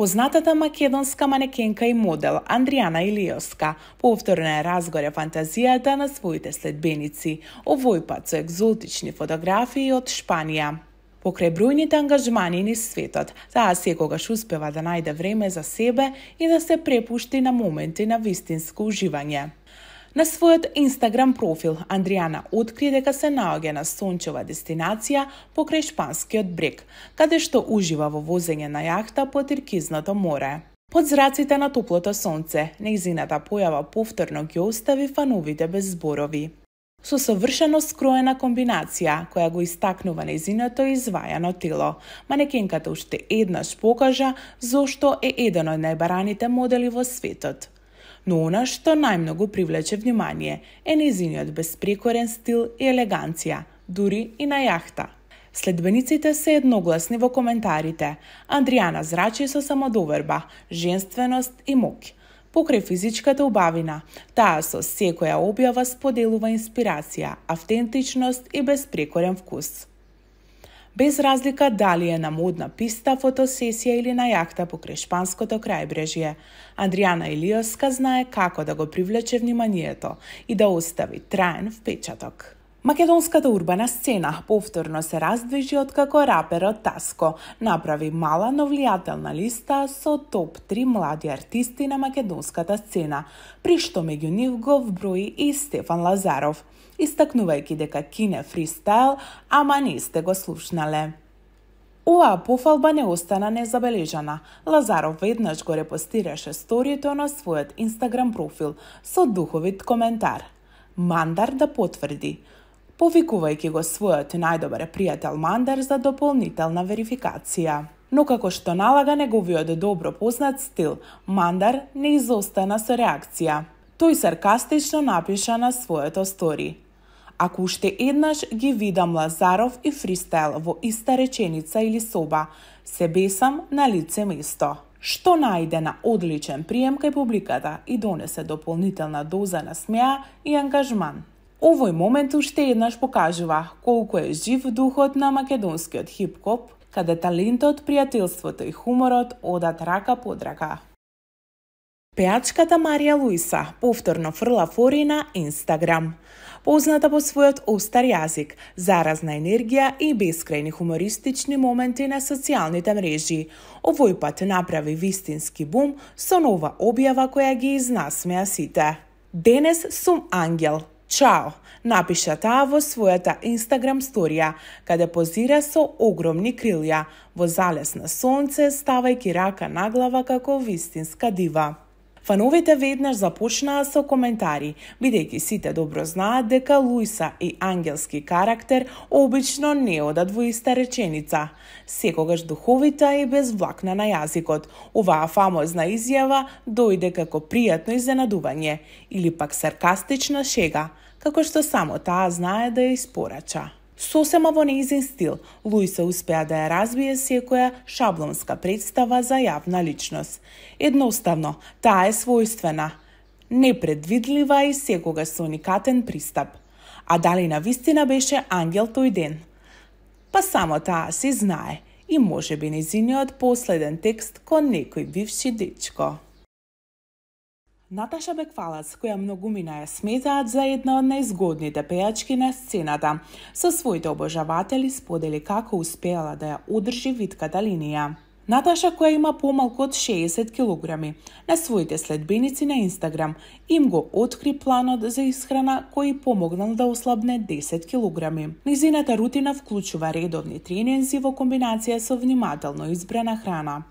Познатата македонска манекенка и модел Андријана Илиевска повторно ја разгоря фантазијата на своите следбеници, овој пат со екзотични фотографии од Шпанија. Покрај бројните ангажмани низ светот, таа секогаш успева да најде време за себе и да се препушти на моменти на вистинско уживање. На својот Инстаграм профил, Андријана откри дека се наоѓа на сончева дестинација покрај шпанскиот брег, каде што ужива во возење на јахта по Тиркизното море. Под зраците на топлото сонце, нејзината појава повторно ги остави фановите без зборови. Со совршено скроена комбинација, која го истакнува нејзиното извајано тело, манекенката уште еднаш покажа зошто е еден од најбараните модели во светот. Но она што најмногу привлече внимание е нејзиниот беспрекорен стил и елеганција, дури и на јахта. Следбениците се едногласни во коментарите. Андријана зрачи со самодоверба, женственост и моќ. Покрај физичката убавина, таа со секоја објава споделува инспирација, автентичност и беспрекорен вкус. Без разлика дали е на модна писта, фотосесија или на јахта покрај шпанското крајбрежје, Андријана Илиевска знае како да го привлече вниманието и да остави траен впечаток. Македонската урбана сцена повторно се раздвижи откако раперот Таско направи мала, но влијателна листа со топ 3 млади артисти на македонската сцена, при што меѓу нив го вброи и Стефан Лазаров, истакнувајќи дека кине фристайл, ама не сте го слушнале. Оваа пофалба не остана незабележана. Лазаров веднаш го репостираше сторието на својот Инстаграм профил со духовит коментар. Мандар да потврди, повикувајќи го својот најдобар пријател Мандар за дополнителна верификација. Но како што налага неговиот добро познат стил, Мандар не изостана со реакција. Тој саркастично напиша на своето стори: "Ако уште еднаш ги видам Лазаров и фристайл во иста реченица или соба, се бесам на лице место." Што најде на одличен прием кај публиката и донесе дополнителна доза на смеа и ангажман. Овој момент уште еднаш покажува колку е жив духот на македонскиот хип-хоп, каде талентот, пријателството и хуморот одат рака под рака. Пеачката Марија Луиса повторно фрла фори на Инстаграм. Позната по својот остар јазик, заразна енергија и бескрајни хумористични моменти на социјалните мрежи, овој пат направи вистински бум со нова објава која ги изнасмеа сите. "Денес сум ангел. Чао", напиша таа во својата Инстаграм сторија, каде позира со огромни крилја, во залез на сонце, ставајќи рака на глава како вистинска дива. Фановите веднаш започнаа со коментари, бидејќи сите добро знаат дека Луиса и ангелски карактер обично не одат во иста реченица. Секогаш духовита и без влакна на јазикот, оваа фамозна изјава дојде како пријатно изненадување или пак саркастична шега, како што само таа знае да ја испорача. Сосема во нејзин стил, Луиса успеа да ја разбие секоја шаблонска представа за јавна личност. Едноставно, таа е својствена, непредвидлива и секогаш со уникатен пристап. А дали навистина беше ангел тој ден? Па само таа си знае и можеби нејзиниот последен текст кон некој бивши дечко. Наташа Беквалац, која многумина ја сметаат за една од најзгодните пејачки на сцената, со своите обожаватели сподели како успеала да ја одржи витката линија. Наташа, која има помалку од 60 килограми, на своите следбеници на Инстаграм им го откри планот за исхрана кој помогнал да ослабне 10 килограми. Низината рутина вклучува редовни тренинзи во комбинација со внимателно избрана храна.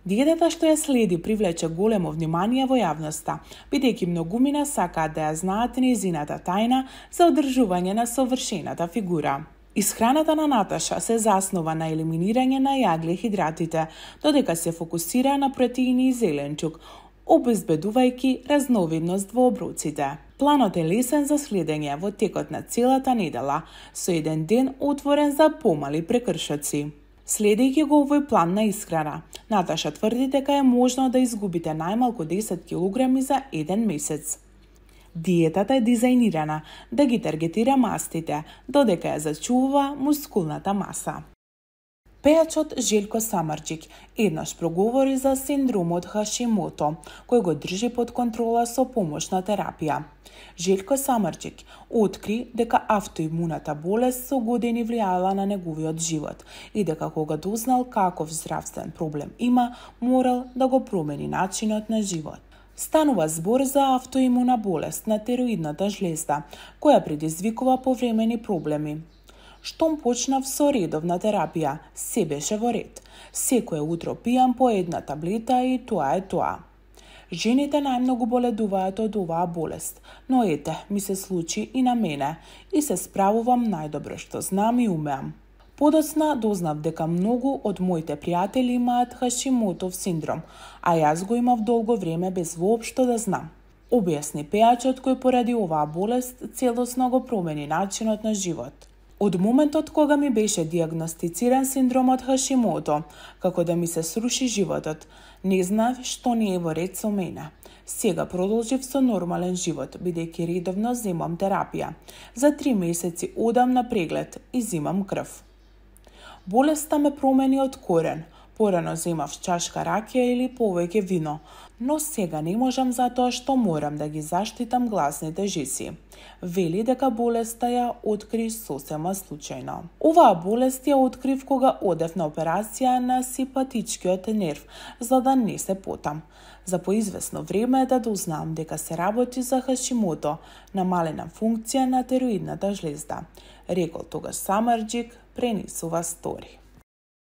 Диетата што ја следи привлече големо внимание во јавноста, бидејќи многумина сакаат да ја знаат нејзината тајна за одржување на совршената фигура. Исхраната на Наташа се заснова на елиминирање на јагле-хидратите, додека се фокусира на протеини и зеленчук, обезбедувајќи разновидност во оброците. Планот е лесен за следење во текот на целата недела, со еден ден отворен за помали прекршоци. Следејќи го овој план на исхрана, Наташа тврди дека е можно да изгубите најмалку 10 килограми за еден месец. Диетата е дизајнирана да ги таргетира мастите, додека ја зачува мускулната маса. Пејачот Желко Самарџик еднаш проговори за синдромот Хашимото, кој го држи под контрола со помош на терапија. Желко Самарџик откри дека автоимуната болест со години влијала на неговиот живот и дека кога дознал каков здравствен проблем има, морал да го промени начинот на живот. Станува збор за автоимуна болест на тероидната жлезда, која предизвикува повремени проблеми. Штом почнав со редовна терапија, се беше во ред. Секое утро пијам по една таблета и тоа е тоа. Жените најмногу боледуваат од оваа болест, но ете, ми се случи и на мене и се справувам најдобро што знам и умеам. Подоцна дознав дека многу од моите пријатели имаат Хашимотов синдром, а јас го имав долго време без воопшто да знам. Објасни пејачот кој поради оваа болест целосно го промени начинот на живот. Од моментот кога ми беше диагностициран синдромот Хашимото, како да ми се сруши животот, не знав што не е во ред со мене. Сега продолжив со нормален живот, бидејќи редовно земам терапија. За 3 месеци одам на преглед и земам крв. Болеста ме промени од корен. Порано земав чашка ракија или повеќе вино, но сега не можам затоа што морам да ги заштитам гласните жици. Вели дека болеста ја откри сосема случајно. Оваа болест ја открив кога одев на операција на симпатичкиот нерв, за да не се потам. За поизвесно време да дознаам дека се работи за Хашимото, намалена функција на тероидната жлезда, рекол тогаш Самарџик, пренесува стори.